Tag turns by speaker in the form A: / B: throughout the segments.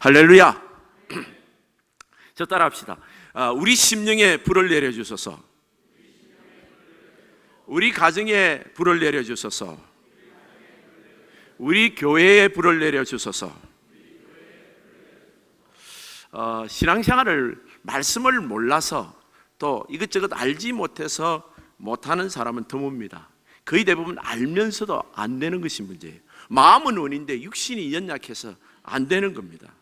A: 할렐루야. 저 따라합시다. 우리 심령에 불을 내려주소서. 우리 가정에 불을 내려주소서. 우리 교회에 불을 내려주소서. 신앙생활을 말씀을 몰라서 또 이것저것 알지 못해서 못하는 사람은 드뭅니다. 거의 대부분 알면서도 안 되는 것이 문제예요. 마음은 원인데 육신이 연약해서 안 되는 겁니다.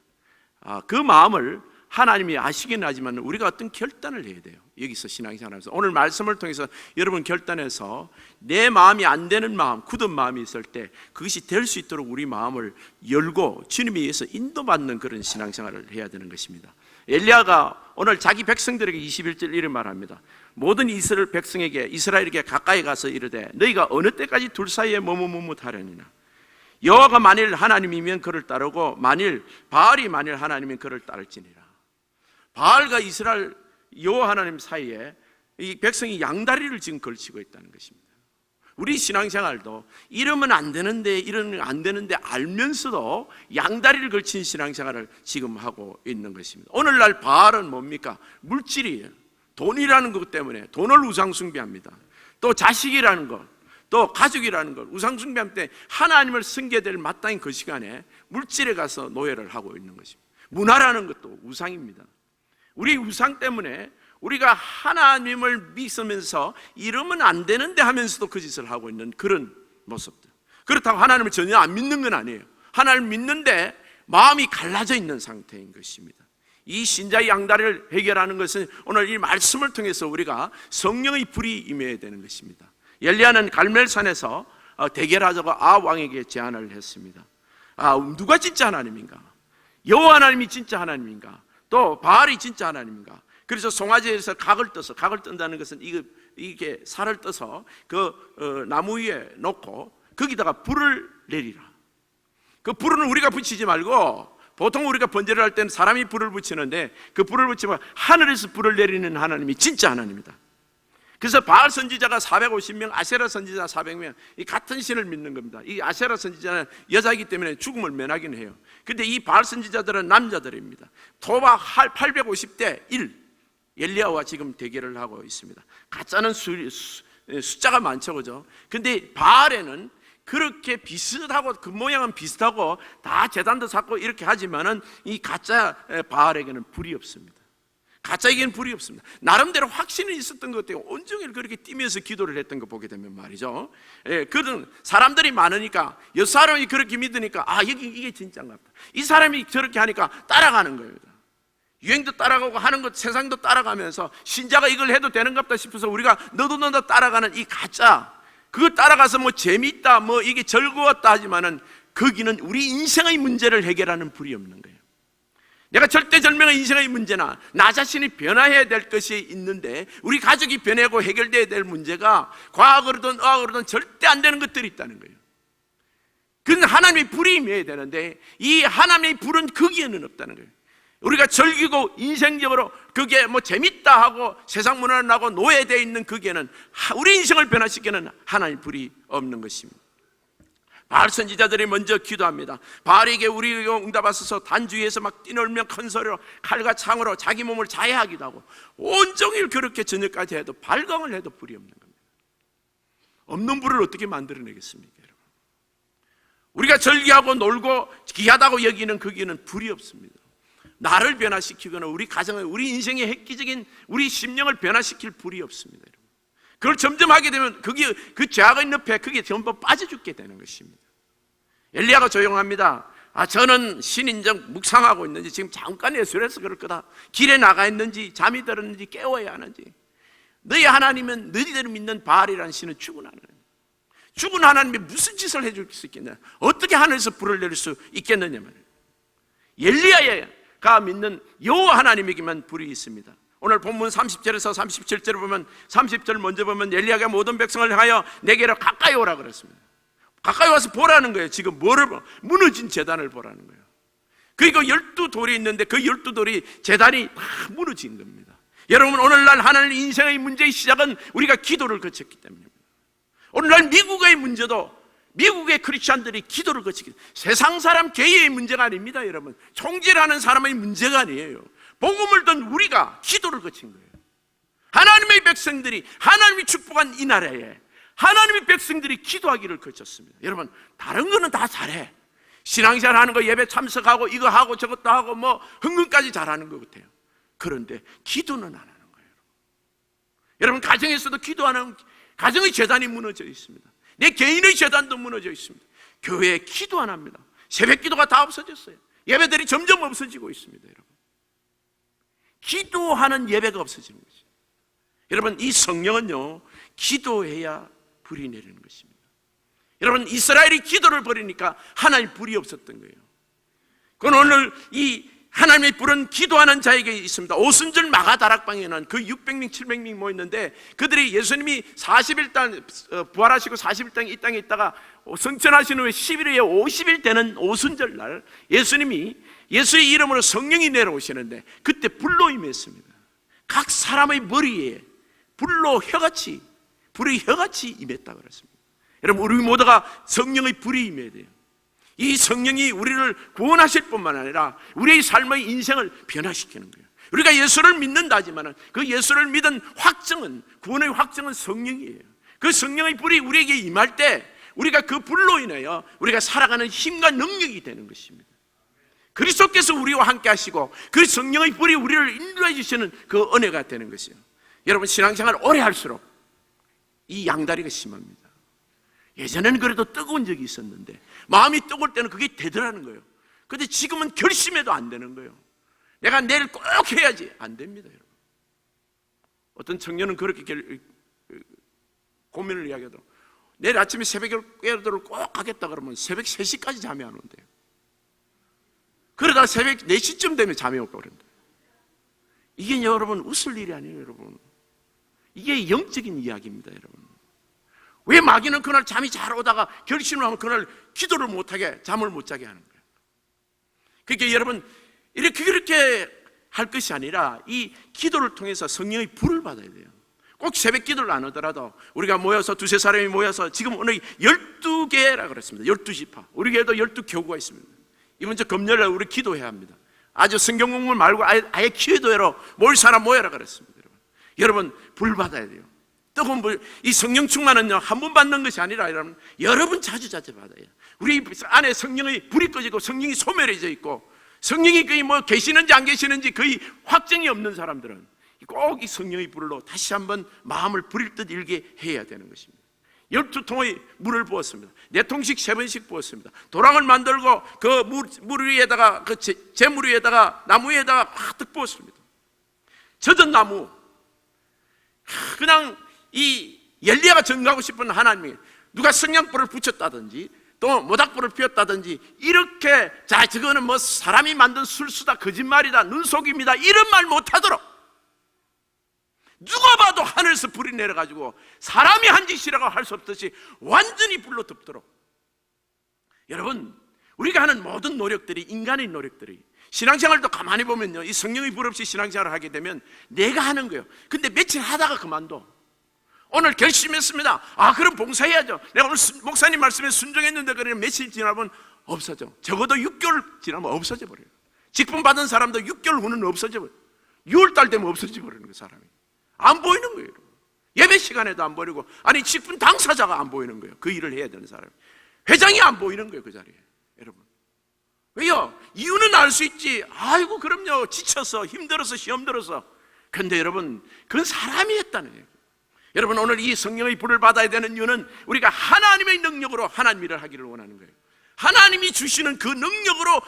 A: 그 마음을 하나님이 아시긴 하지만 우리가 어떤 결단을 해야 돼요. 여기서 신앙생활하면서 오늘 말씀을 통해서 여러분 결단해서 내 마음이 안 되는 마음, 굳은 마음이 있을 때 그것이 될 수 있도록 우리 마음을 열고 주님에 의해서 인도받는 그런 신앙생활을 해야 되는 것입니다. 엘리야가 오늘 자기 백성들에게 21절 이런 말합니다. 모든 이스라엘 백성에게 이스라엘에게 가까이 가서 이르되 너희가 어느 때까지 둘 사이에 머뭇머뭇하려니나 여호와가 만일 하나님이면 그를 따르고 바알이 만일 하나님이면 그를 따를지니라. 바알과 이스라엘 여호와 하나님 사이에 이 백성이 양다리를 지금 걸치고 있다는 것입니다. 우리 신앙생활도 이러면 안 되는데 이러면 안 되는데 알면서도 양다리를 걸친 신앙생활을 지금 하고 있는 것입니다. 오늘날 바알은 뭡니까? 물질이에요. 돈이라는 것 때문에 돈을 우상숭배합니다. 또 자식이라는 것, 또 가족이라는 것 우상숭배할 때 하나님을 섬겨야 마땅히 그 시간에 물질에 가서 노예를 하고 있는 것입니다. 문화라는 것도 우상입니다. 우리 우상 때문에 우리가 하나님을 믿으면서 이러면 안 되는데 하면서도 그 짓을 하고 있는 그런 모습들. 그렇다고 하나님을 전혀 안 믿는 건 아니에요. 하나님을 믿는데 마음이 갈라져 있는 상태인 것입니다. 이 신자의 양다리를 해결하는 것은 오늘 이 말씀을 통해서 우리가 성령의 불이 임해야 되는 것입니다. 엘리야는 갈멜산에서 대결하자고 아합 왕에게 제안을 했습니다. 누가 진짜 하나님인가? 여호와 하나님이 진짜 하나님인가? 또 바알이 진짜 하나님인가? 그래서 송아지에서 각을 뜬다는 것은 이게 살을 떠서 그 나무 위에 놓고 거기다가 불을 내리라. 그 불은 우리가 붙이지 말고 보통 우리가 번제를 할 때는 사람이 불을 붙이는데 그 불을 붙이면 하늘에서 불을 내리는 하나님이 진짜 하나님이다. 그래서 바알 선지자가 450명, 아세라 선지자 400명, 이 같은 신을 믿는 겁니다. 이 아세라 선지자는 여자이기 때문에 죽음을 면하긴 해요. 근데 이 바알 선지자들은 남자들입니다. 토박 850대 1, 엘리야와 지금 대결을 하고 있습니다. 가짜는 숫자가 많죠, 그죠? 근데 바알에는 그렇게 비슷하고 그 모양은 비슷하고 다 제단도 쌓고 이렇게 하지만은 이 가짜 바알에게는 불이 없습니다. 가짜에게는 불이 없습니다. 나름대로 확신이 있었던 것 같아요. 온종일 그렇게 뛰면서 기도를 했던 거 보게 되면 말이죠. 그런 사람들이 많으니까 여 사람이 그렇게 믿으니까 이게 진짜인가 보다. 이 사람이 저렇게 하니까 따라가는 거예요. 유행도 따라가고 하는 것 세상도 따라가면서 신자가 이걸 해도 되는가 보다 싶어서 우리가 너도 따라가는 이 가짜 그거 따라가서 뭐 재밌다 뭐 이게 즐거웠다 하지만은 거기는 우리 인생의 문제를 해결하는 불이 없는 거예요. 내가 절대절명의 인생의 문제나 나 자신이 변화해야 될 것이 있는데 우리 가족이 변하고 해결돼야 될 문제가 과거로든 어학으로든 절대 안 되는 것들이 있다는 거예요. 그건 하나님의 불이 임해야 되는데 이 하나님의 불은 거기에는 없다는 거예요. 우리가 즐기고 인생적으로 그게 뭐 재밌다 하고 세상 문화를 나고 노예되어 있는 거기에는 우리 인생을 변화시키는 하나님의 불이 없는 것입니다. 바알 선지자들이 먼저 기도합니다. 바알에게 우리가 응답하소서. 단주위에서 막 뛰놀며 큰 소리로 칼과 창으로 자기 몸을 자해하기도 하고 온종일 그렇게 저녁까지 해도 발광을 해도 불이 없는 겁니다. 없는 불을 어떻게 만들어내겠습니까, 여러분? 우리가 즐기하고 놀고 귀하다고 여기는 거기는 불이 없습니다. 나를 변화시키거나 우리 가정을 우리 인생의 획기적인 우리 심령을 변화시킬 불이 없습니다, 여러분. 그걸 점점 하게 되면 그 죄악의 늪에 그게 전부 빠져 죽게 되는 것입니다. 엘리야가 조용합니다. 저는 신인정 묵상하고 있는지 지금 잠깐 예술해서 그럴 거다. 길에 나가 있는지 잠이 들었는지 깨워야 하는지. 너희 하나님은 너희들이 믿는 바알이라는 신은 죽은 하나님. 죽은 하나님이 무슨 짓을 해줄 수 있겠냐? 어떻게 하늘에서 불을 내릴 수 있겠느냐 말이에요. 엘리야가 믿는 여호와 하나님에게만 불이 있습니다. 오늘 본문 30절에서 37절을 보면 30절 먼저 보면 엘리야가 모든 백성을 향하여 내게로 가까이 오라 그랬습니다. 가까이 와서 보라는 거예요. 지금 뭐를 무너진 제단을 보라는 거예요. 그리고 12돌이 있는데 그 12돌이 제단이 다 무너진 겁니다. 여러분 오늘날 하나님 인생의 문제의 시작은 우리가 기도를 거쳤기 때문입니다. 오늘날 미국의 문제도 미국의 크리스찬들이 기도를 거치기, 세상 사람 개의 문제가 아닙니다, 여러분. 총질하는 사람의 문제가 아니에요. 복음을 든 우리가 기도를 거친 거예요. 하나님의 백성들이, 하나님이 축복한 이 나라에 하나님의 백성들이 기도하기를 거쳤습니다. 여러분, 다른 거는 다 잘해. 신앙생활 하는 거, 예배 참석하고 이거 하고 저것도 하고 뭐 헌금까지 잘하는 것 같아요. 그런데 기도는 안 하는 거예요. 여러분, 가정에서도 기도하는, 가정의 재단이 무너져 있습니다. 내 개인의 재단도 무너져 있습니다. 교회에 기도 안 합니다. 새벽 기도가 다 없어졌어요. 예배들이 점점 없어지고 있습니다. 여러분, 기도하는 예배가 없어지는 거죠. 여러분, 이 성령은요, 기도해야 불이 내리는 것입니다. 여러분, 이스라엘이 기도를 버리니까 하나님 불이 없었던 거예요. 그건 오늘 이 하나님의 불은 기도하는 자에게 있습니다. 오순절 마가다락방에는 그 600명, 700명 모였는데 그들이 예수님이 40일 땅 부활하시고 40일 땅 이 땅에 있다가 성천하신 후에 11일에 50일 되는 오순절 날 예수님이 예수의 이름으로 성령이 내려오시는데 그때 불로 임했습니다. 각 사람의 머리에 불로 혀같이, 불의 혀같이 임했다고 그랬습니다. 여러분, 우리 모두가 성령의 불이 임해야 돼요. 이 성령이 우리를 구원하실 뿐만 아니라 우리의 삶의 인생을 변화시키는 거예요. 우리가 예수를 믿는다 하지만 그 예수를 믿은 확증은, 구원의 확증은 성령이에요. 그 성령의 불이 우리에게 임할 때 우리가 그 불로 인하여 우리가 살아가는 힘과 능력이 되는 것입니다. 그리스도께서 우리와 함께 하시고 그 성령의 불이 우리를 인도해 주시는 그 은혜가 되는 것이에요. 여러분, 신앙생활 오래 할수록 이 양다리가 심합니다. 예전에는 그래도 뜨거운 적이 있었는데 마음이 뜨거울 때는 그게 되더라는 거예요. 그런데 지금은 결심해도 안 되는 거예요. 내가 내일 꼭 해야지, 안 됩니다, 여러분. 어떤 청년은 그렇게 고민을 이야기하더라고요. 내일 아침에 새벽에 기도를 꼭 하겠다 그러면 새벽 3시까지 잠이 안 온대요. 그러다가 새벽 4시쯤 되면 잠이 올까 그런다. 이게 여러분 웃을 일이 아니에요, 여러분. 이게 영적인 이야기입니다, 여러분. 왜 마귀는 그날 잠이 잘 오다가 결심을 하면 그날 기도를 못하게, 잠을 못 자게 하는 거예요. 그러니까 여러분, 그렇게 할 것이 아니라 이 기도를 통해서 성령의 불을 받아야 돼요. 꼭 새벽 기도를 안 하더라도 우리가 모여서 두세 사람이 모여서 지금 오늘 12개라 그랬습니다. 12지파. 우리 교회도 12교구가 있습니다. 이번 주 금요일날 우리 기도해야 합니다. 아주 성경 공부 말고 아예 기도회로 모일 사람 모여라 그랬습니다. 여러분, 불 받아야 돼요. 뜨거운 불, 이 성령 충만은요, 한 번 받는 것이 아니라 여러분 자주 받아요. 우리 안에 성령의 불이 꺼지고 성령이 소멸해져 있고 성령이 거의 뭐 계시는지 안 계시는지 거의 확정이 없는 사람들은 꼭 이 성령의 불로 다시 한번 마음을 부릴 듯 일게 해야 되는 것입니다. 12통의 물을 부었습니다. 4통씩 3번씩 부었습니다. 도랑을 만들고 그 물 위에다가, 그 재물 위에다가, 나무 위에다가 가득 부었습니다. 젖은 나무, 그냥 이 엘리야가 전가하고 싶은 하나님이 누가 성냥불을 붙였다든지 또 모닥불을 피웠다든지 이렇게, 자, 저거는 뭐 사람이 만든 술수다, 거짓말이다, 눈속임이다, 이런 말 못하도록 누가 봐도 하늘에서 불이 내려가지고 사람이 한 짓이라고 할 수 없듯이 완전히 불로 덮도록. 여러분, 우리가 하는 모든 노력들이, 인간의 노력들이, 신앙생활도 가만히 보면요, 이 성령의 불 없이 신앙생활을 하게 되면 내가 하는 거예요. 근데 며칠 하다가 그만둬. 오늘 결심했습니다. 아, 그럼 봉사해야죠. 내가 오늘 목사님 말씀에 순종했는데 그러면 며칠 지나면 없어져. 적어도 6개월 지나면 없어져 버려요. 직분 받은 사람도 6개월 후는 없어져 버려요. 6월달 되면 없어져 버리는 거예요, 사람이. 안 보이는 거예요. 예배 시간에도 안 보이고, 아니 직분 당사자가 안 보이는 거예요. 그 일을 해야 되는 사람이. 회장이 안 보이는 거예요, 그 자리에. 여러분, 왜요? 이유는 알 수 있지. 아이고, 그럼요, 지쳐서 힘들어서 시험 들어서. 근데 여러분, 그건 사람이 했다는 얘기예요. 여러분, 오늘 이 성령의 불을 받아야 되는 이유는 우리가 하나님의 능력으로 하나님 일을 하기를 원하는 거예요. 하나님이 주시는 그 능력으로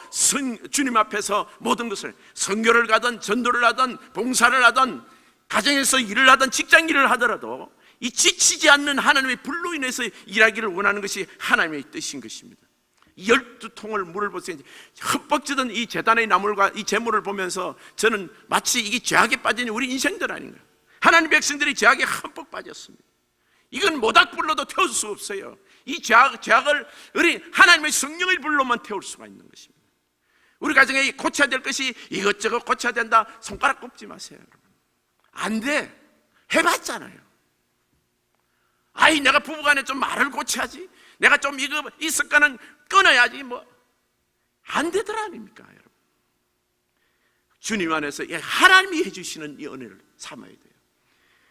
A: 주님 앞에서 모든 것을, 선교를 가든 전도를 하든 봉사를 하든 가정에서 일을 하든 직장 일을 하더라도 이 지치지 않는 하나님의 불로 인해서 일하기를 원하는 것이 하나님의 뜻인 것입니다. 12통을 물을 보세요. 흠뻑 젖은 이 제단의 나물과 이 제물을 보면서 저는 마치 이게 죄악에 빠진 우리 인생들 아닌가. 하나님 백성들이 죄악에 흠뻑 빠졌습니다. 이건 모닥불로도 태울 수 없어요. 이 죄악을 우리 하나님의 성령의 불로만 태울 수가 있는 것입니다. 우리 가정에 고쳐야 될 것이 이것저것 고쳐야 된다, 손가락 꼽지 마세요, 여러분. 안 돼. 해봤잖아요. 아이, 내가 부부간에 좀 말을 고쳐야지, 내가 좀 이 습관은 끊어야지, 안 되더라 아닙니까, 여러분? 주님 안에서 하나님이 해주시는 이 은혜를 삼아야 돼요.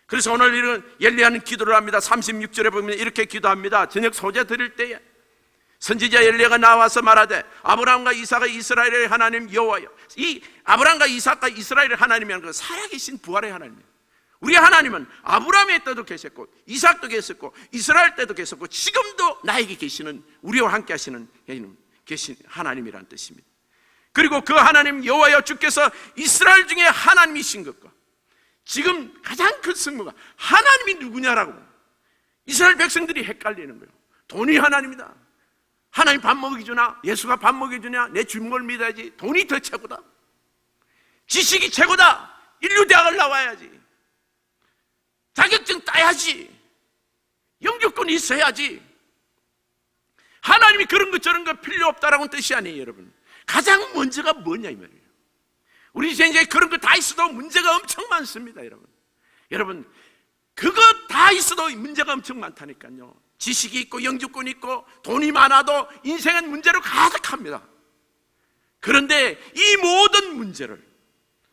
A: 그래서 오늘 이런 엘리야는 기도를 합니다. 36절에 보면 이렇게 기도합니다. 저녁 소재 드릴 때에 선지자 엘리야가 나와서 말하되, 아브라함과 이삭과 이스라엘의 하나님 여호와여. 이 아브라함과 이삭과 이스라엘의 하나님이라는 건 살아계신 부활의 하나님이에요. 우리 하나님은 아브라함의 때도 계셨고 이삭도 계셨고 이스라엘 때도 계셨고 지금도 나에게 계시는, 우리와 함께 하시는 계신 하나님이라는 뜻입니다. 그리고 그 하나님 여호와여, 주께서 이스라엘 중에 하나님이신 것과 지금 가장 큰 승부가 하나님이 누구냐라고 이스라엘 백성들이 헷갈리는 거예요. 돈이 하나님이다. 하나님 밥 먹여주나? 예수가 밥 먹여주냐? 내 주님을 믿어야지. 돈이 더 최고다. 지식이 최고다. 인류대학을 나와야지. 자격증 따야지. 영주권이 있어야지. 하나님이 그런 것 저런 거 필요 없다라고는 뜻이 아니에요, 여러분. 가장 먼저가 뭐냐 이 말이에요. 우리 이제 그런 거 다 있어도 문제가 엄청 많습니다, 여러분. 여러분, 그거 다 있어도 문제가 엄청 많다니까요. 지식이 있고 영주권이 있고 돈이 많아도 인생은 문제로 가득합니다. 그런데 이 모든 문제를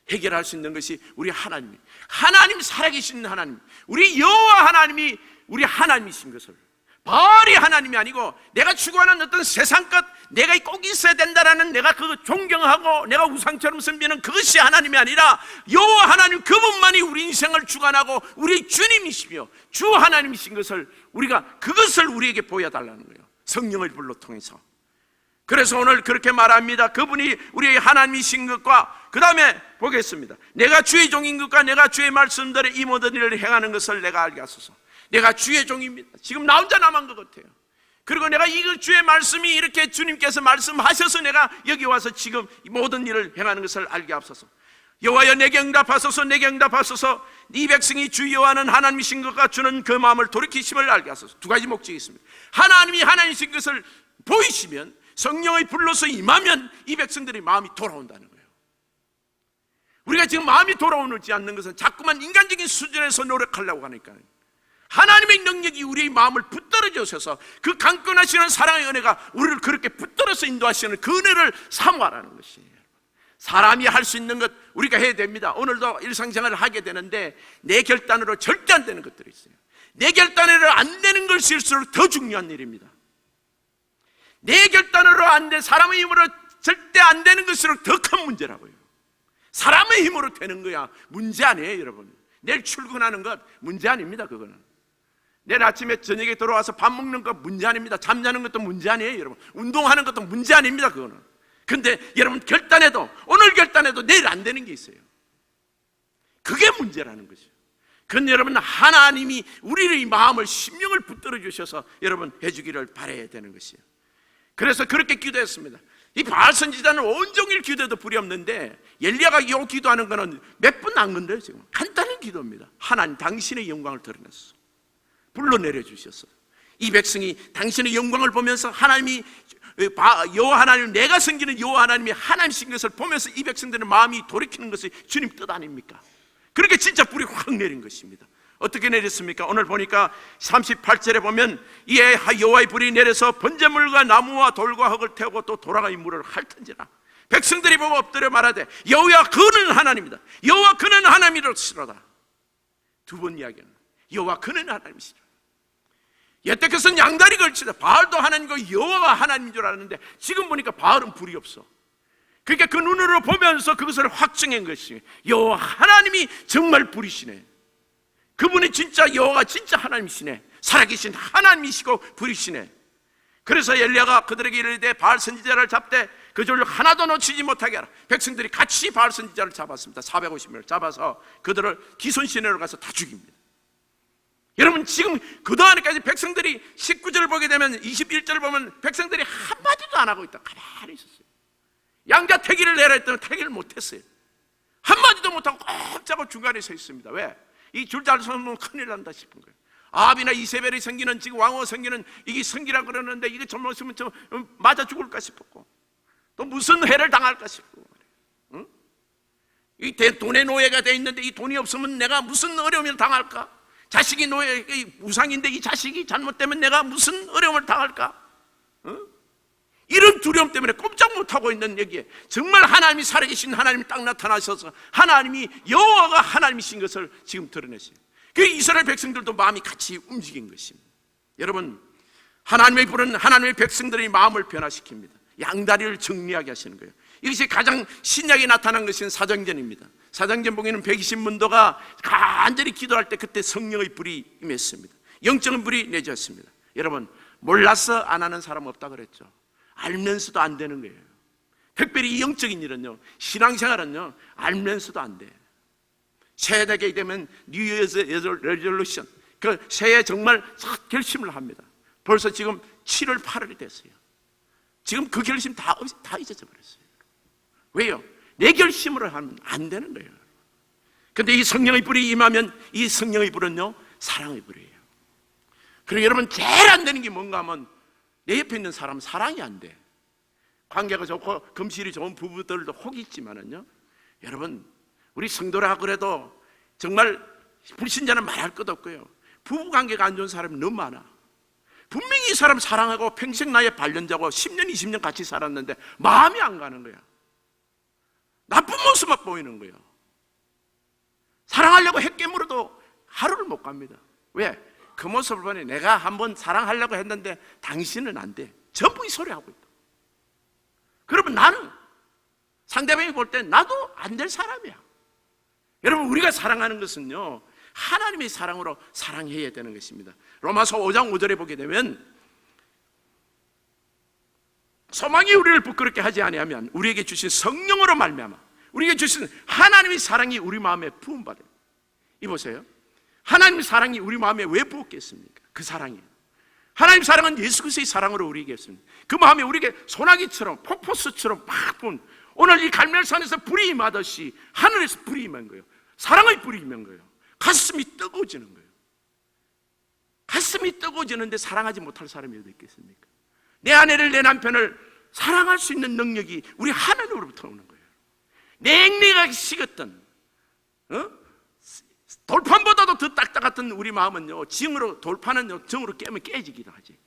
A: 해결할 수 있는 것이 우리 하나님, 살아계신 하나님, 우리 여호와 하나님이 우리 하나님이신 것을, 바알이 하나님이 아니고 내가 추구하는 어떤 세상 것, 내가 꼭 있어야 된다라는, 내가 그거 존경하고 내가 우상처럼 섬기는 그것이 하나님이 아니라 여호와 하나님 그분만이 우리 인생을 주관하고 우리 주님이시며 주 하나님이신 것을, 우리가 그것을 우리에게 보여달라는 거예요, 성령의 불로 통해서. 그래서 오늘 그렇게 말합니다. 그분이 우리의 하나님이신 것과, 그 다음에 보겠습니다. 내가 주의 종인 것과 내가 주의 말씀대로 이 모든 일을 행하는 것을 내가 알게 하소서. 내가 주의 종입니다. 지금 나 혼자 남은 것 같아요. 그리고 내가 이 주의 말씀이 이렇게 주님께서 말씀하셔서 내가 여기 와서 지금 모든 일을 행하는 것을 알게 하소서. 여호와여, 내게 응답하소서. 내게 응답하소서. 이 백성이 주 여호와는 하나님이신 것과 주는 그 마음을 돌이키심을 알게 하소서. 두 가지 목적이 있습니다. 하나님이 하나님이신 것을 보이시면, 성령의 불로서 임하면 이 백성들의 마음이 돌아온다는 거예요. 우리가 지금 마음이 돌아오지 않는 것은 자꾸만 인간적인 수준에서 노력하려고 하니까요. 하나님의 능력이 우리의 마음을 붙들어 주셔서 그 강건하시는 사랑의 은혜가 우리를 그렇게 붙들어서 인도하시는 그 은혜를 사모하라는 것이에요. 사람이 할 수 있는 것 우리가 해야 됩니다. 오늘도 일상생활을 하게 되는데 내 결단으로 절대 안 되는 것들이 있어요. 내 결단으로 안 되는 것일수록 더 중요한 일입니다. 내 결단으로 안 돼, 사람의 힘으로 절대 안 되는 것일수록 더 큰 문제라고요. 사람의 힘으로 되는 거야 문제 아니에요, 여러분. 내일 출근하는 것 문제 아닙니다. 그거는 내일 아침에 저녁에 들어와서 밥 먹는 것 문제 아닙니다. 잠자는 것도 문제 아니에요, 여러분. 운동하는 것도 문제 아닙니다, 그거는. 근데 여러분, 결단해도, 오늘 결단해도 내일 안 되는 게 있어요. 그게 문제라는 거죠. 그건 여러분, 하나님이 우리의 마음을, 심령을 붙들어 주셔서 여러분 해주기를 바라야 되는 것이에요. 그래서 그렇게 기도했습니다. 이 바알 선지자는 온종일 기도해도 불이 없는데, 엘리야가 이 기도하는 거는 몇 분 안 건데요. 지금 간단한 기도입니다. 하나님, 당신의 영광을 드러냈어. 불러 내려주셨어. 이 백성이 당신의 영광을 보면서, 하나님이 여호와 하나님, 내가 섬기는 여호와 하나님이 하나님이신 것을 보면서 이 백성들의 마음이 돌이키는 것이 주님 뜻 아닙니까? 그렇게 진짜 불이 확 내린 것입니다. 어떻게 내렸습니까? 오늘 보니까 38절에 보면, 이에 여호와의 불이 내려서 번제물과 나무와 돌과 흙을 태우고 또 돌아가 이 물을 핥은지라. 백성들이 보고 엎드려 말하되, 여호와 그는 하나님이다. 여호와 그는 하나님이로시로다. 두 번 이야기는 여호와 그는 하나님이시라. 여태껏은 양다리 걸치다 바알도 하나님이고 여호와가 하나님인 줄 알았는데, 지금 보니까 바알은 불이 없어. 그러니까 그 눈으로 보면서 그것을 확증한 것이, 여호와 하나님이 정말 불이시네. 그분이 진짜 여호와가 진짜 하나님이시네. 살아계신 하나님이시고 불이시네. 그래서 엘리야가 그들에게 이르되, 바알 선지자를 잡되 그 줄을 하나도 놓치지 못하게 하라. 백성들이 같이 바알 선지자를 잡았습니다. 450명을 잡아서 그들을 기손시내로 가서 다 죽입니다. 여러분, 지금 그동안까지 백성들이 19절을 보게 되면, 21절을 보면 백성들이 한마디도 안 하고 있다. 가만히 있었어요. 양자 태기를 내라 했더니 태기를 못했어요. 한마디도 못하고 꼭 잡고 중간에 서 있습니다. 왜? 이 줄 잘 서면 큰일 난다 싶은 거예요. 아합이나 이세벨이 섬기는, 지금 왕후 섬기는 이게 성기라 그러는데, 이게 정말 있으면 맞아 죽을까 싶었고, 또 무슨 해를 당할까 싶고, 응? 이 돈의 노예가 돼 있는데 이 돈이 없으면 내가 무슨 어려움을 당할까? 자식이 노예 우상인데 이 자식이 잘못되면 내가 무슨 어려움을 당할까? 이런 두려움 때문에 꼼짝 못하고 있는 여기에 정말 하나님이 살아계신 하나님이 딱 나타나셔서 하나님이 여호와가 하나님이신 것을 지금 드러내세요. 그 이스라엘 백성들도 마음이 같이 움직인 것입니다. 여러분, 하나님의 불은 하나님의 백성들의 마음을 변화시킵니다. 양다리를 정리하게 하시는 거예요. 이것이 가장 신약에 나타난 것은 사정전입니다. 사정전 보기에는 120문도가 간절히 기도할 때 그때 성령의 불이 임했습니다. 영적인 불이 내졌습니다. 여러분, 몰라서 안 하는 사람 없다 그랬죠. 알면서도 안 되는 거예요. 특별히 이 영적인 일은요, 신앙생활은요, 알면서도 안 돼. 새해 되게 되면 뉴이어스 레졸루션, 그 새해 정말 결심을 합니다. 벌써 지금 7월 8월이 됐어요. 지금 그 결심 다 잊어져 버렸어요. 왜요? 내 결심으로 하면 안 되는 거예요. 근데 이 성령의 불이 임하면 이 성령의 불은요, 사랑의 불이에요. 그리고 여러분, 제일 안 되는 게 뭔가 하면 내 옆에 있는 사람 사랑이 안 돼. 관계가 좋고 금실이 좋은 부부들도 혹 있지만은요, 여러분, 우리 성도라 그래도 정말 불신자는 말할 것 없고요, 부부관계가 안 좋은 사람이 너무 많아. 분명히 이 사람 사랑하고 평생 나의 반려자고 10년 20년 같이 살았는데 마음이 안 가는 거야. 나쁜 모습만 보이는 거예요. 사랑하려고 핵깨물어도 하루를 못 갑니다. 왜? 그 모습을 보니 내가 한번 사랑하려고 했는데 당신은 안 돼. 전부 이 소리 하고 있다. 그러면 나는 상대방이 볼 때 나도 안 될 사람이야. 여러분, 우리가 사랑하는 것은요, 하나님의 사랑으로 사랑해야 되는 것입니다. 로마서 5장 5절에 보게 되면 소망이 우리를 부끄럽게 하지 아니하면 우리에게 주신 성령으로 말미암아 우리에게 주신 하나님의 사랑이 우리 마음에 부음받아요. 이 보세요. 하나님의 사랑이 우리 마음에 왜 부었겠습니까? 그 사랑이에요. 하나님의 사랑은 예수 그리스도의 사랑으로 우리에게 했습니다. 그 마음에 우리에게 소나기처럼 폭포수처럼 막 부은, 오늘 이 갈멜산에서 불이 임하듯이 하늘에서 불이 임한 거예요. 사랑의 불이 임한 거예요. 가슴이 뜨거워지는 거예요. 가슴이 뜨거워지는데 사랑하지 못할 사람이 어디 있겠습니까? 내 아내를, 내 남편을 사랑할 수 있는 능력이 우리 하나님으로부터 오는 거예요. 냉랭하게 식었던 돌판보다도 더 딱딱했던 우리 마음은요, 돌판은 정으로 깨면 깨지기도 하지.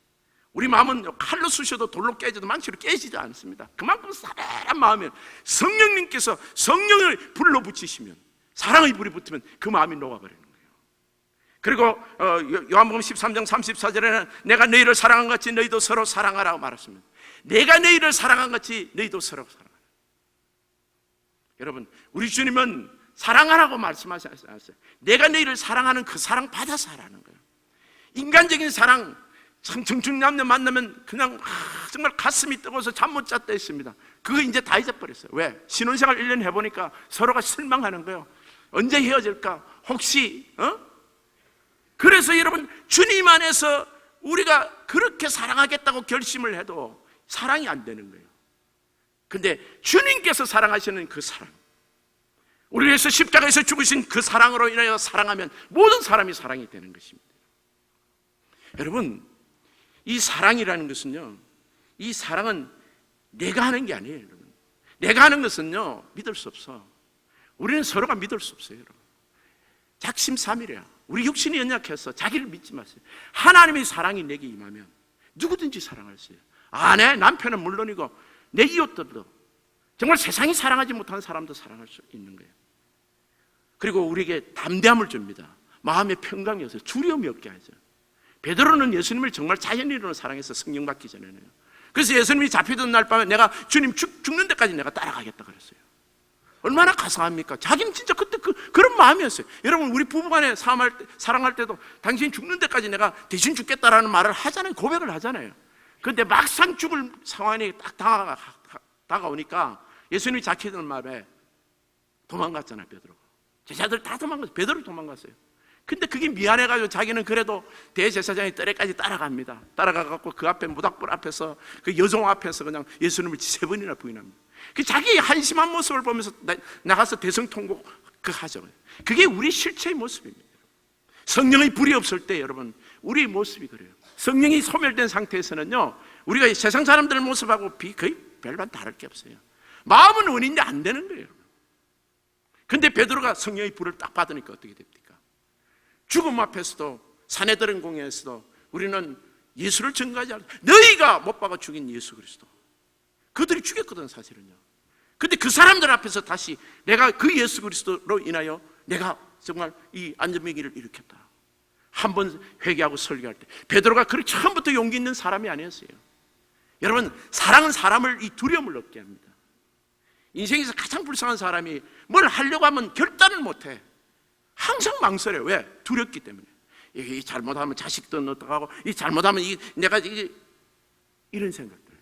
A: 우리 마음은 칼로 쑤셔도 돌로 깨져도 망치로 깨지지 않습니다. 그만큼 사랑한 마음에 성령님께서 성령을 불로 붙이시면, 사랑의 불이 붙으면 그 마음이 녹아버리는 거예요. 그리고 요한복음 13장 34절에는 내가 너희를 사랑한 같이 너희도 서로 사랑하라고 말했습니다. 내가 너희를 사랑한 같이 너희도 서로 사랑하라. 여러분, 우리 주님은 사랑하라고 말씀하지 않았어요. 내가 너희를 사랑하는 그 사랑 받아서 하라는 거예요. 인간적인 사랑, 참 정충남녀 만나면 그냥 정말 가슴이 뜨거워서 잠 못 잤다 했습니다. 그거 이제 다 잊어버렸어요. 왜? 신혼생활 1년 해보니까 서로가 실망하는 거예요. 언제 헤어질까? 혹시 그래서 여러분, 주님 안에서 우리가 그렇게 사랑하겠다고 결심을 해도 사랑이 안 되는 거예요. 근데 주님께서 사랑하시는 그 사랑, 우리 위해서 십자가에서 죽으신 그 사랑으로 인하여 사랑하면 모든 사람이 사랑이 되는 것입니다. 여러분, 이 사랑이라는 것은요, 이 사랑은 내가 하는 게 아니에요. 여러분, 내가 하는 것은요, 믿을 수 없어. 우리는 서로가 믿을 수 없어요. 여러분, 작심삼일이야. 우리 육신이 연약해서 자기를 믿지 마세요. 하나님의 사랑이 내게 임하면 누구든지 사랑할 수 있어요. 아내, 남편은 물론이고 내 이웃들도, 정말 세상이 사랑하지 못하는 사람도 사랑할 수 있는 거예요. 그리고 우리에게 담대함을 줍니다. 마음의 평강이 없어요. 두려움이 없게 하죠. 베드로는 예수님을 정말 자연인으로 사랑해서 성령 받기 전에는요. 그래서 예수님이 잡히던 날 밤에 내가 주님 죽는 데까지 내가 따라가겠다 그랬어요. 얼마나 가사합니까? 자기는 진짜 그때 그런 마음이었어요. 여러분, 우리 부부간에 사랑할 때도 당신 죽는 데까지 내가 대신 죽겠다라는 말을 하잖아요. 고백을 하잖아요. 그런데 막상 죽을 상황이 딱 다가오니까 예수님이 잡히던 말에 도망갔잖아요. 베드로가. 제자들 다 도망갔어요. 베드로 도망갔어요. 근데 그게 미안해가지고 자기는 그래도 대제사장의 뜰에까지 따라갑니다. 따라가갖고 그 앞에 모닥불 앞에서, 그 여종 앞에서 그냥 예수님을 3번이나 부인합니다. 그 자기의 한심한 모습을 보면서 나가서 대성통곡 하죠. 그게 우리 실체의 모습입니다. 성령의 불이 없을 때 여러분, 우리의 모습이 그래요. 성령이 소멸된 상태에서는요, 우리가 세상 사람들의 모습하고 거의 별반 다를 게 없어요. 마음은 원인데 안 되는 거예요. 근데 베드로가 성령의 불을 딱 받으니까 어떻게 됩니까? 죽음 앞에서도 산헤드린 공회에서도 우리는 예수를 증거하지 않고, 너희가 못 박아 죽인 예수 그리스도, 그들이 죽였거든 사실은요. 근데 그 사람들 앞에서 다시 내가 그 예수 그리스도로 인하여 내가 정말 이 안전병기를 일으켰다. 한번 회개하고 설교할 때 베드로가 그렇게 처음부터 용기 있는 사람이 아니었어요. 여러분, 사랑은 사람을 이 두려움을 얻게 합니다. 인생에서 가장 불쌍한 사람이 뭘 하려고 하면 결단을 못해. 항상 망설여. 왜? 두렵기 때문에. 이 잘못하면 자식도 어떡하고, 이 잘못하면 내가 이런 생각들.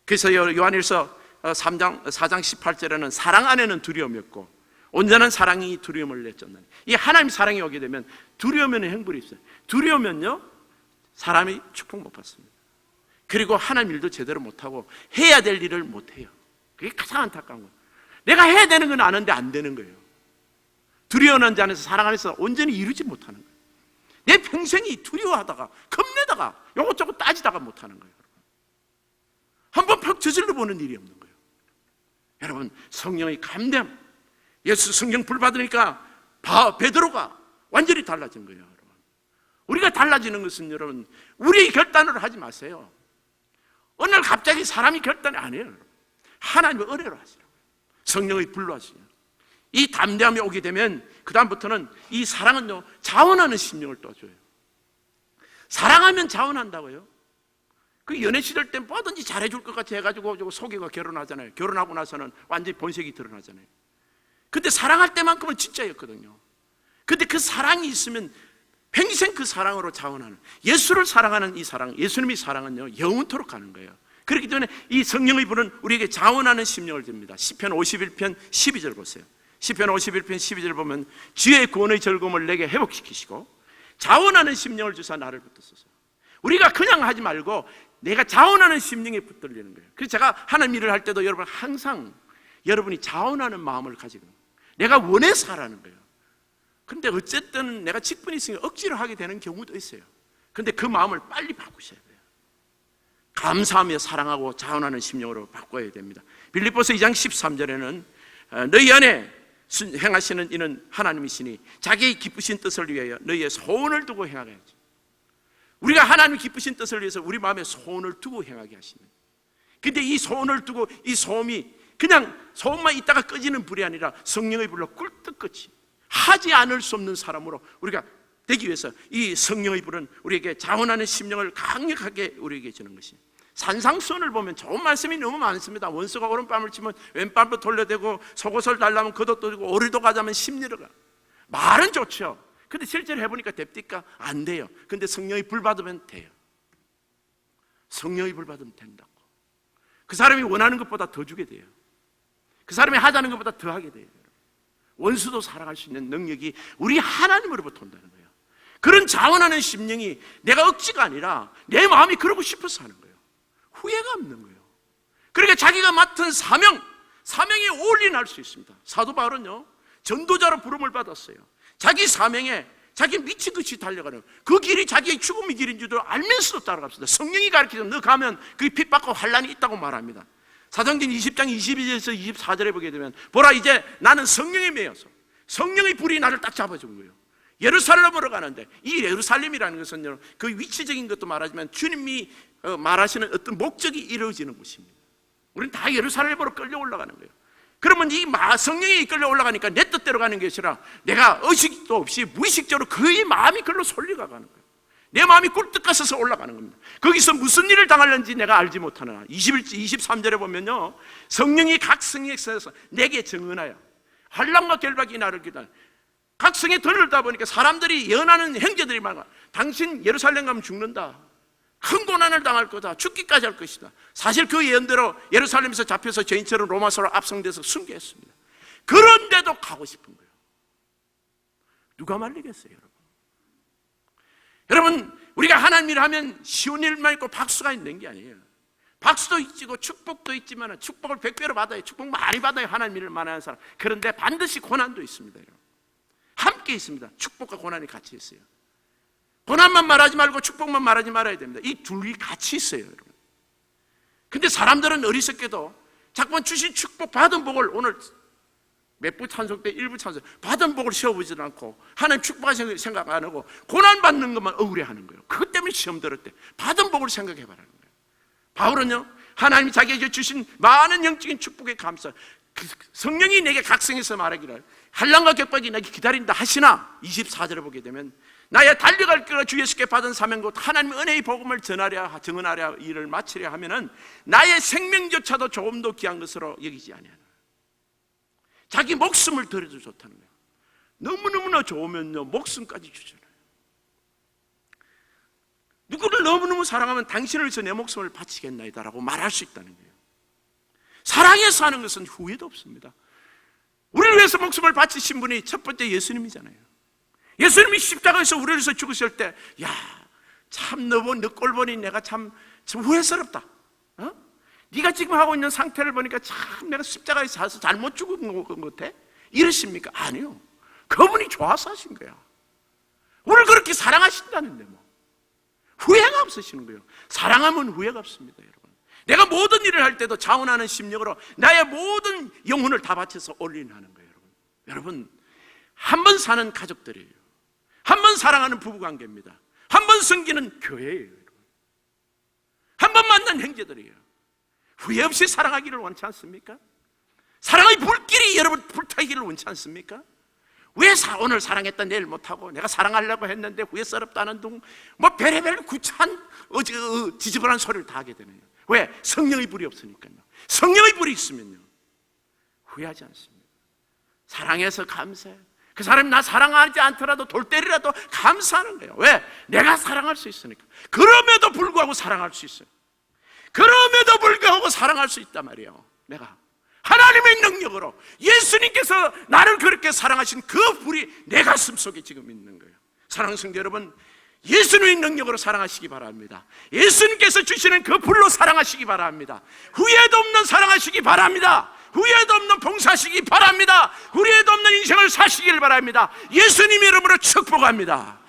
A: 그래서 요한일서 4장 18절에는 사랑 안에는 두려움이 없고 온전한 사랑이 두려움을 내쫓는, 이 하나님 사랑이 오게 되면 두려우면 행불이 있어요. 두려우면요 사람이 축복 못 받습니다. 그리고 하나님 일도 제대로 못하고 해야 될 일을 못해요. 그게 가장 안타까운 거예요. 내가 해야 되는 건 아는데 안 되는 거예요. 두려워하는 자 안에서 사랑 안에서 온전히 이루지 못하는 거예요. 내 평생이 두려워하다가 겁내다가 요것저것 따지다가 못하는 거예요. 한번 팍 저질러 보는 일이 없는 거예요. 여러분, 성령의 감담, 예수 성령 불 받으니까 베드로가 완전히 달라진 거예요. 여러분, 우리가 달라지는 것은 여러분 우리의 결단으로 하지 마세요. 어느 날 갑자기 사람이 결단이 아니에요. 하나님의 은혜로 하시라고요. 성령의 불로 하시냐. 이 담대함이 오게 되면 그 다음부터는 이 사랑은요 자원하는 심령을 떠줘요. 사랑하면 자원한다고요. 그 연애 시절 때 뭐든지 잘해줄 것 같이 해가지고 속이고 결혼하잖아요. 결혼하고 나서는 완전히 본색이 드러나잖아요. 근데 사랑할 때만큼은 진짜였거든요. 근데 그 사랑이 있으면 평생 그 사랑으로 자원하는, 예수를 사랑하는 이 사랑, 예수님의 사랑은요 영원토록 가는 거예요. 그렇기 때문에 이 성령의 불은 우리에게 자원하는 심령을 줍니다. 시편 51편 12절 보세요. 시편 51편 12절 보면 주의 구원의 즐거움을 내게 회복시키시고 자원하는 심령을 주사 나를 붙드소서. 우리가 그냥 하지 말고 내가 자원하는 심령에 붙들리는 거예요. 그래서 제가 하나님 일을 할 때도 여러분 항상 여러분이 자원하는 마음을 가지고 내가 원해서 하라는 거예요. 근데 어쨌든 내가 직분이 있으니까 억지로 하게 되는 경우도 있어요. 근데 그 마음을 빨리 바꾸셔야 돼요. 감사하며 사랑하고 자원하는 심령으로 바꿔야 됩니다. 빌립보서 2장 13절에는 너희 안에 행하시는 이는 하나님이시니 자기의 기쁘신 뜻을 위하여 너희의 소원을 두고 행하게 하지. 우리가 하나님 기쁘신 뜻을 위해서 우리 마음에 소원을 두고 행하게 하시는. 근데 이 소원을 두고 이 소음이 그냥 소음만 있다가 꺼지는 불이 아니라 성령의 불로 꿀떡같이 하지 않을 수 없는 사람으로 우리가 되기 위해서 이 성령의 불은 우리에게 자원하는 심령을 강력하게 우리에게 주는 것입니다. 산상수훈을 보면 좋은 말씀이 너무 많습니다. 원수가 오른뺨을 치면 왼뺨도 돌려대고 속옷을 달라면 겉옷도 주고 오리도 가자면 심리를 가. 말은 좋죠. 근데 실제로 해보니까 됩니까? 안 돼요. 근데 성령의 불 받으면 돼요. 성령의 불 받으면 된다고. 그 사람이 원하는 것보다 더 주게 돼요. 그 사람이 하자는 것보다 더 하게 돼요. 원수도 사랑할 수 있는 능력이 우리 하나님으로부터 온다는 거예요. 그런 자원하는 심령이 내가 억지가 아니라 내 마음이 그러고 싶어서 하는 거예요. 후회가 없는 거예요. 그러니까 자기가 맡은 사명에 올인할 수 있습니다. 사도 바울은요 전도자로 부름을 받았어요. 자기 사명에 자기 미친 듯이 달려가는 그 길이 자기의 죽음의 길인 줄도 알면서도 따라갑니다. 성령이 가르치죠. 너 가면 그게 핍박과 환난이 있다고 말합니다. 사도행전 20장 22절에서 24절에 보게 되면 보라 이제 나는 성령에 매여서 성령의 불이 나를 딱 잡아준 거예요. 예루살렘으로 가는데 이 예루살렘이라는 것은 그 위치적인 것도 말하지만 주님이 말하시는 어떤 목적이 이루어지는 곳입니다. 우리는 다 예루살렘으로 끌려 올라가는 거예요. 그러면 이 성령이 끌려 올라가니까 내 뜻대로 가는 게 아니라 내가 의식도 없이 무의식적으로 그의 마음이 글로 쏠려가는 거예요. 내 마음이 꿀떡 가서서 올라가는 겁니다. 거기서 무슨 일을 당하는지 내가 알지 못하나. 23절에 보면요 성령이 각 성에서 내게 증언하여 환난과 결박이 나를 기다려. 각 성에 들다 보니까 사람들이 예언하는 형제들이 많아. 당신 예루살렘 가면 죽는다. 큰 고난을 당할 거다. 죽기까지 할 것이다. 사실 그 예언대로 예루살렘에서 잡혀서 죄인처럼 로마서로 압송돼서 순교했습니다. 그런데도 가고 싶은 거예요. 누가 말리겠어요, 여러분? 여러분, 우리가 하나님 일 하면 쉬운 일만 있고 박수가 있는 게 아니에요. 박수도 있고 축복도 있지만 축복을 100배로 받아요. 축복 많이 받아요. 하나님 일을 많이 하는 사람. 그런데 반드시 고난도 있습니다, 여러분. 함께 있습니다. 축복과 고난이 같이 있어요. 고난만 말하지 말고 축복만 말하지 말아야 됩니다. 이 둘이 같이 있어요, 여러분. 근데 사람들은 어리석게도 자꾸만 주신 축복 받은 복을 오늘 몇 부 찬송 때 일부 찬송 받은 복을 세워보지도 않고 하나님 축복하시는 생각 안 하고 고난받는 것만 억울해하는 거예요. 그것 때문에 시험 들었대. 받은 복을 생각해봐라는 거예요. 바울은요, 하나님이 자기에게 주신 많은 영적인 축복에 감사, 성령이 내게 각성해서 말하기를 한란과 격박이 내게 기다린다 하시나 24절을 보게 되면 나의 달려갈 길과 주 예수께 받은 사명 곧 하나님의 은혜의 복음을 전하랴 증언하랴 일을 마치려 하면은 나의 생명조차도 조금 더 귀한 것으로 여기지 아니하나. 자기 목숨을 드려도 좋다는 거예요. 너무너무나 좋으면요 목숨까지 주잖아요. 누구를 너무너무 사랑하면 당신을 위해서 내 목숨을 바치겠나이다 라고 말할 수 있다는 거예요. 사랑해서 하는 것은 후회도 없습니다. 우리를 위해서 목숨을 바치신 분이 첫 번째 예수님이잖아요. 예수님이 십자가에서 우리를 위해서 죽으실 때, 야, 참 너 꼴 보니 내가 참 후회스럽다. 네가 지금 하고 있는 상태를 보니까 참 내가 십자가에 사서 잘못 죽은 것 같아? 이러십니까? 아니요. 그분이 좋아서 하신 거야. 우리를 그렇게 사랑하신다는데 뭐 후회가 없으시는 거예요. 사랑하면 후회가 없습니다, 여러분. 내가 모든 일을 할 때도 자원하는 심령으로 나의 모든 영혼을 다 바쳐서 올인하는 거예요, 여러분. 여러분, 한 번 사는 가족들이에요. 한 번 사랑하는 부부관계입니다. 한 번 섬기는 교회예요, 여러분. 한 번 만난 형제들이에요. 후회 없이 사랑하기를 원치 않습니까? 사랑의 불길이 여러분 불타기를 원치 않습니까? 왜 오늘 사랑했다 내일 못하고 내가 사랑하려고 했는데 후회스럽다는 둥 뭐 별의별 구차한 지저분한 소리를 다 하게 되네요. 왜? 성령의 불이 없으니까요. 성령의 불이 있으면요 후회하지 않습니다. 사랑해서 감사해. 그 사람이 나 사랑하지 않더라도 돌 때리라도 감사하는 거예요. 왜? 내가 사랑할 수 있으니까. 그럼에도 불구하고 사랑할 수 있어요. 그럼에도 불구하고 사랑할 수 있단 말이에요. 내가 하나님의 능력으로 예수님께서 나를 그렇게 사랑하신 그 불이 내 가슴 속에 지금 있는 거예요. 사랑하는 성도 여러분, 예수님의 능력으로 사랑하시기 바랍니다. 예수님께서 주시는 그 불로 사랑하시기 바랍니다. 후회도 없는 사랑하시기 바랍니다. 후회도 없는 봉사하시기 바랍니다. 후회도 없는 인생을 사시길 바랍니다. 예수님 이름으로 축복합니다.